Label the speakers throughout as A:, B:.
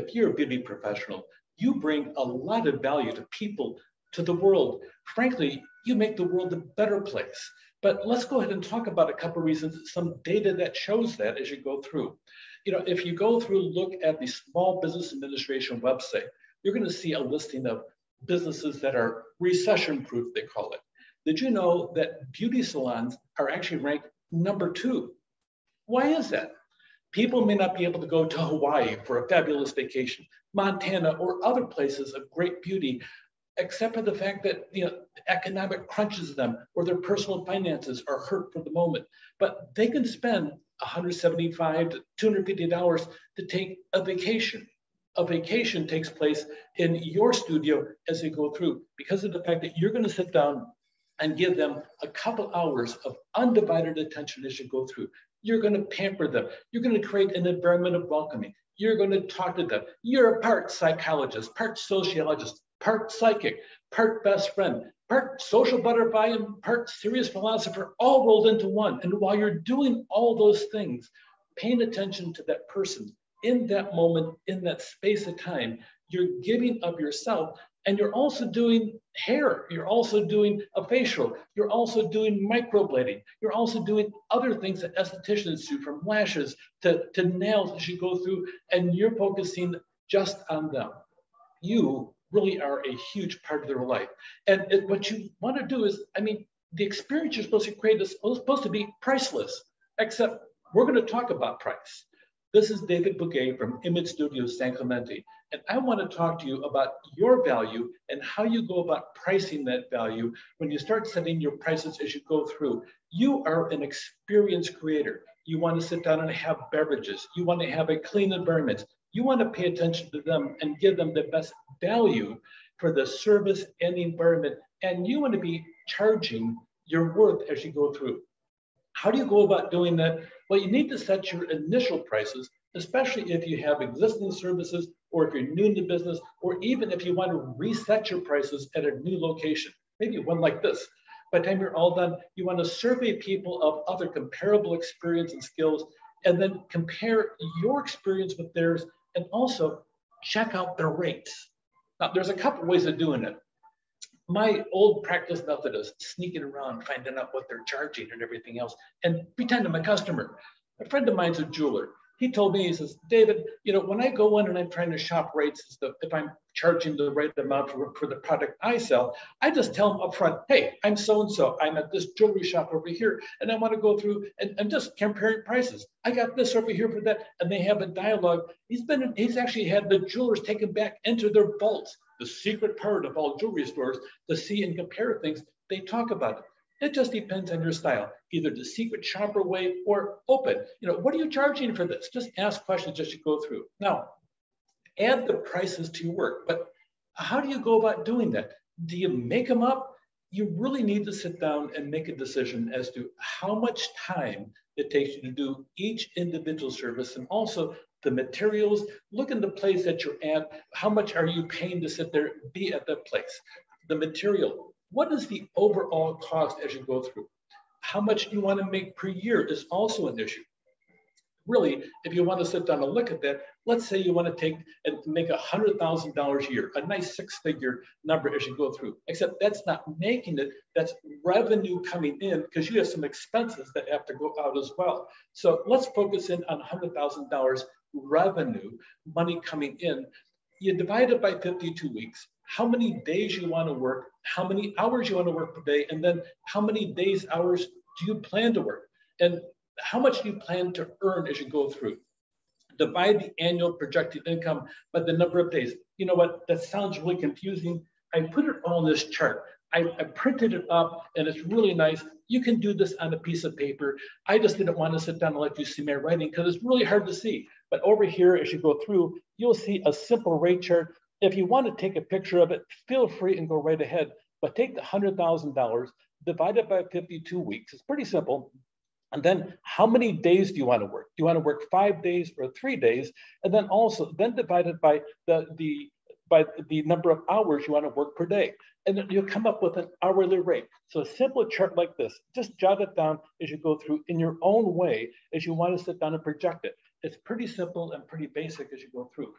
A: if you're a beauty professional, you bring a lot of value to people, to the world. Frankly, you make the world a better place. But let's go ahead and talk about a couple of reasons, some data that shows that as you go through. If you go through, look at the Small Business Administration website, you're going to see a listing of businesses that are recession-proof, they call it. Did you know that beauty salons are actually ranked #2? Why is that? People may not be able to go to Hawaii for a fabulous vacation, Montana, or other places of great beauty, except for the fact that economic crunches them or their personal finances are hurt for the moment. But they can spend $175 to $250 to take a vacation. A vacation takes place in your studio as they go through because of the fact that you're going to sit down and give them a couple hours of undivided attention as you go through. You're going to pamper them. You're going to create an environment of welcoming. You're going to talk to them. You're a part psychologist, part sociologist, part psychic, part best friend, part social butterfly, and part serious philosopher, all rolled into one. And while you're doing all those things, paying attention to that person in that moment, in that space of time, you're giving of yourself. And you're also doing hair. You're also doing a facial. You're also doing microblading. You're also doing other things that estheticians do, from lashes to nails as you go through, and you're focusing just on them. You really are a huge part of their life. And what you want to do is, the experience you're supposed to create is supposed to be priceless, except we're going to talk about price. This is David Bouguet from Image Studios San Clemente, and I want to talk to you about your value and how you go about pricing that value when you start setting your prices as you go through. You are an experienced creator. You want to sit down and have beverages. You want to have a clean environment. You want to pay attention to them and give them the best value for the service and the environment, and you want to be charging your worth as you go through. How do you go about doing that? Well, you need to set your initial prices, especially if you have existing services or if you're new in the business, or even if you want to reset your prices at a new location, maybe one like this. By the time you're all done, you want to survey people of other comparable experience and skills, and then compare your experience with theirs, and also check out their rates. Now, there's a couple ways of doing it. My old practice method is sneaking around, finding out what they're charging and everything else, and pretend I'm a customer. A friend of mine's a jeweler. He told me, he says, David, when I go in and I'm trying to shop rates, if I'm charging the right amount for the product I sell, I just tell them up front, hey, I'm so-and-so. I'm at this jewelry shop over here, and I want to go through and just comparing prices. I got this over here for that, and they have a dialogue. He's actually had the jewelers taken back into their vaults, the secret part of all jewelry stores, to see and compare things. They talk about it. It just depends on your style, either the secret shopper way or open. What are you charging for this? Just ask questions as you go through. Now, add the prices to your work, but how do you go about doing that? Do you make them up? You really need to sit down and make a decision as to how much time it takes you to do each individual service, and also the materials. Look in the place that you're at. How much are you paying to sit there, be at that place? The material. What is the overall cost as you go through? How much you want to make per year is also an issue. Really, if you want to sit down and look at that, let's say you want to take and make $100,000 a year, a nice six-figure number as you go through, except that's not making it, that's revenue coming in, because you have some expenses that have to go out as well. So let's focus in on $100,000 revenue, money coming in. You divide it by 52 weeks. How many days you want to work, how many hours you want to work per day, and then how many days, hours do you plan to work? And how much do you plan to earn as you go through? Divide the annual projected income by the number of days. You know what? That sounds really confusing. I put it all in this chart. I printed it up, and it's really nice. You can do this on a piece of paper. I just didn't want to sit down and let you see my writing because it's really hard to see. But over here, as you go through, you'll see a simple rate chart. If you want to take a picture of it, feel free and go right ahead. But take the $100,000, divide it by 52 weeks. It's pretty simple. And then how many days do you want to work? Do you want to work 5 days or 3 days? And then also divide it by the number of hours you want to work per day. And then you'll come up with an hourly rate. So a simple chart like this, just jot it down as you go through in your own way as you want to sit down and project it. It's pretty simple and pretty basic as you go through.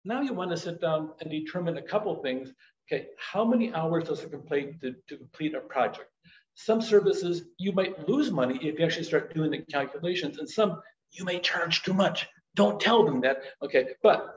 A: Now you want to sit down and determine a couple things. Okay, how many hours does it complete to complete a project? Some services you might lose money if you actually start doing the calculations, and some you may charge too much. Don't tell them that, okay? But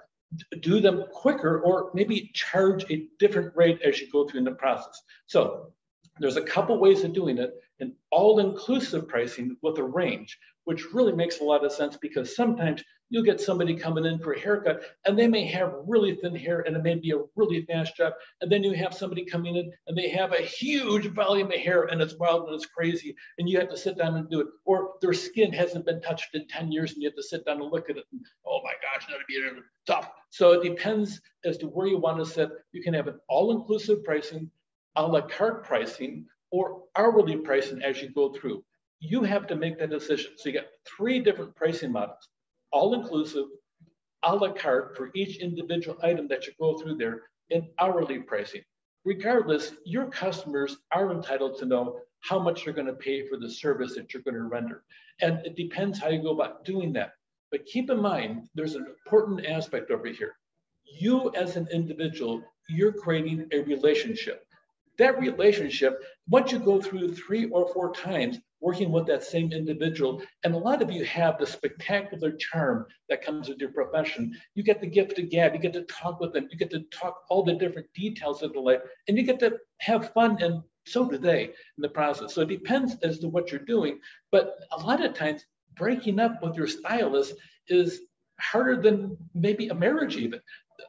A: do them quicker, or maybe charge a different rate as you go through in the process. So there's a couple ways of doing it, an all-inclusive pricing with a range, which really makes a lot of sense, because sometimes you'll get somebody coming in for a haircut and they may have really thin hair and it may be a really fast job. And then you have somebody coming in and they have a huge volume of hair and it's wild and it's crazy and you have to sit down and do it. Or their skin hasn't been touched in 10 years and you have to sit down and look at it. And, oh my gosh, that'd be tough. So it depends as to where you want to sit. You can have an all-inclusive pricing, a la carte pricing, or hourly pricing as you go through. You have to make that decision. So you got 3 different pricing models: all-inclusive, a la carte for each individual item that you go through there, and hourly pricing. Regardless, your customers are entitled to know how much you're going to pay for the service that you're going to render. And it depends how you go about doing that. But keep in mind, there's an important aspect over here. You as an individual, you're creating a relationship. That relationship, once you go through 3 or 4 times working with that same individual, and a lot of you have the spectacular charm that comes with your profession, you get the gift of gab, you get to talk with them, you get to talk all the different details of the life, and you get to have fun, and so do they in the process. So it depends as to what you're doing, but a lot of times breaking up with your stylist is harder than maybe a marriage even.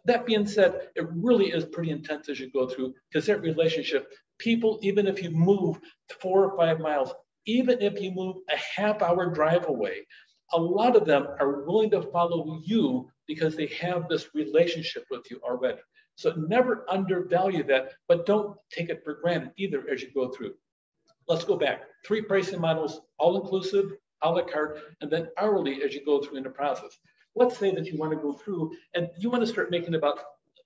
A: That being said, it really is pretty intense as you go through, because that relationship, people, even if you move 4 or 5 miles, even if you move a half-hour drive away, a lot of them are willing to follow you because they have this relationship with you already. So never undervalue that, but don't take it for granted either as you go through. Let's go back. 3 pricing models: all-inclusive, a la carte, and then hourly as you go through in the process. Let's say that you want to go through and you want to start making about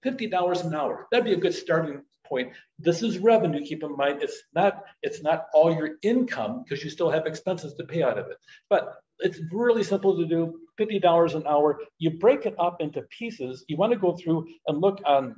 A: $50 an hour. That'd be a good starting point. This is revenue. Keep in mind, it's not all your income, because you still have expenses to pay out of it. But it's really simple to do. $50 an hour. You break it up into pieces. You want to go through and look on,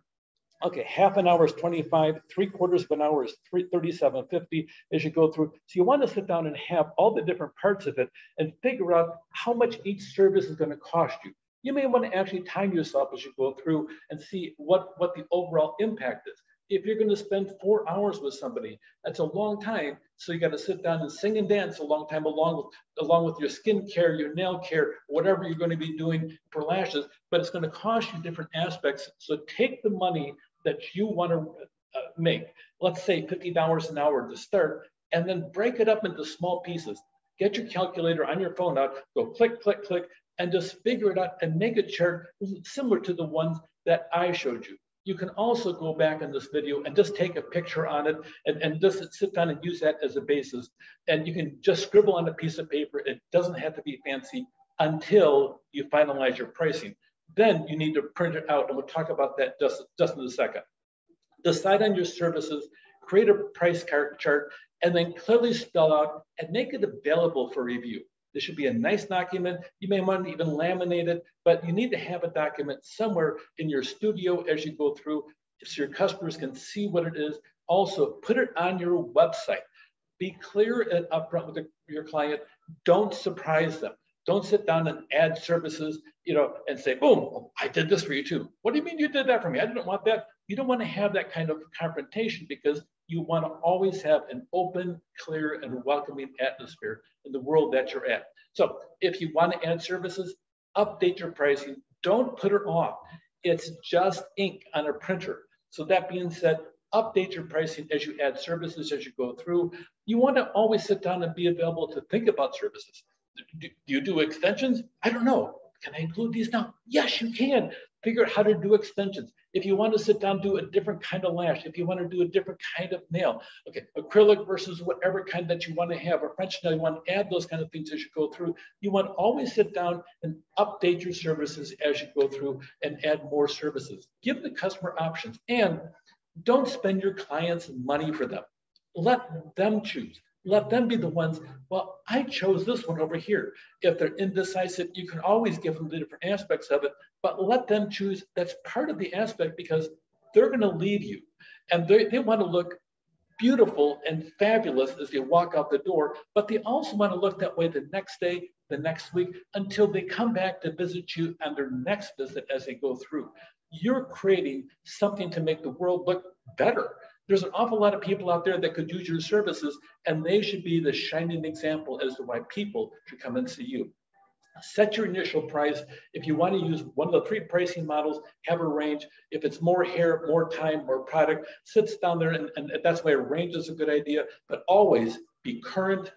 A: okay, half an hour is 25, 3/4 of an hour is 37.50 as you go through. So you want to sit down and have all the different parts of it and figure out how much each service is going to cost you. You may want to actually time yourself as you go through and see what the overall impact is. If you're going to spend 4 hours with somebody, that's a long time. So you got to sit down and sing and dance a long time along with your skin care, your nail care, whatever you're going to be doing for lashes, but it's going to cost you different aspects. So take the money that you want to make, let's say $50 an hour to start, and then break it up into small pieces. Get your calculator on your phone out, go click, click, click, and just figure it out and make a chart similar to the ones that I showed you. You can also go back in this video and just take a picture on it and just sit down and use that as a basis. And you can just scribble on a piece of paper. It doesn't have to be fancy until you finalize your pricing. Then you need to print it out, and we'll talk about that just in a second. Decide on your services, create a price chart, and then clearly spell out and make it available for review. This should be a nice document. You may want to even laminate it, but you need to have a document somewhere in your studio as you go through so your customers can see what it is. Also, put it on your website. Be clear and upfront with your client. Don't surprise them. Don't sit down and add services, and say, boom, I did this for you too. What do you mean you did that for me? I didn't want that. You don't want to have that kind of confrontation, because you want to always have an open, clear, and welcoming atmosphere in the world that you're at. So if you want to add services, update your pricing. Don't put it off. It's just ink on a printer. So that being said, update your pricing as you add services as you go through. You want to always sit down and be available to think about services. Do you do extensions? I don't know. Can I include these now? Yes, you can. Figure out how to do extensions. If you want to sit down, do a different kind of lash. If you want to do a different kind of nail, okay, acrylic versus whatever kind that you want to have, or French nail, you want to add those kind of things as you go through. You want to always sit down and update your services as you go through and add more services. Give the customer options, and don't spend your clients' money for them. Let them choose. Let them be the ones, well, I chose this one over here. If they're indecisive, you can always give them the different aspects of it, but let them choose. That's part of the aspect because they're going to leave you. And they want to look beautiful and fabulous as they walk out the door, but they also want to look that way the next day, the next week, until they come back to visit you on their next visit as they go through. You're creating something to make the world look better. There's an awful lot of people out there that could use your services, and they should be the shining example as to why people should come and see you. Set your initial price. If you want to use one of the 3 pricing models, have a range. If it's more hair, more time, more product, sits down there, and that's why a range is a good idea. But always be current,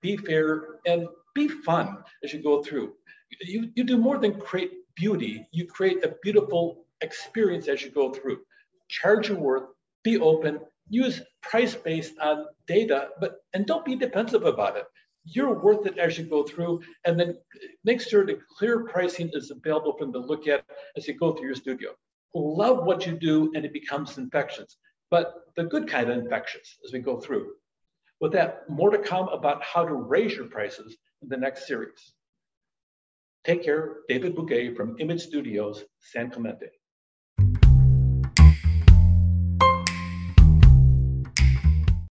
A: be fair, and be fun as you go through. You do more than create beauty. You create a beautiful experience as you go through. Charge your worth, be open, use price based on data, and don't be defensive about it. You're worth it as you go through, and then make sure the clear pricing is available for them to look at as you go through your studio. Love what you do, and it becomes infectious, but the good kind of infectious as we go through. With that, more to come about how to raise your prices in the next series. Take care, David Bouguet from Image Studios, San Clemente.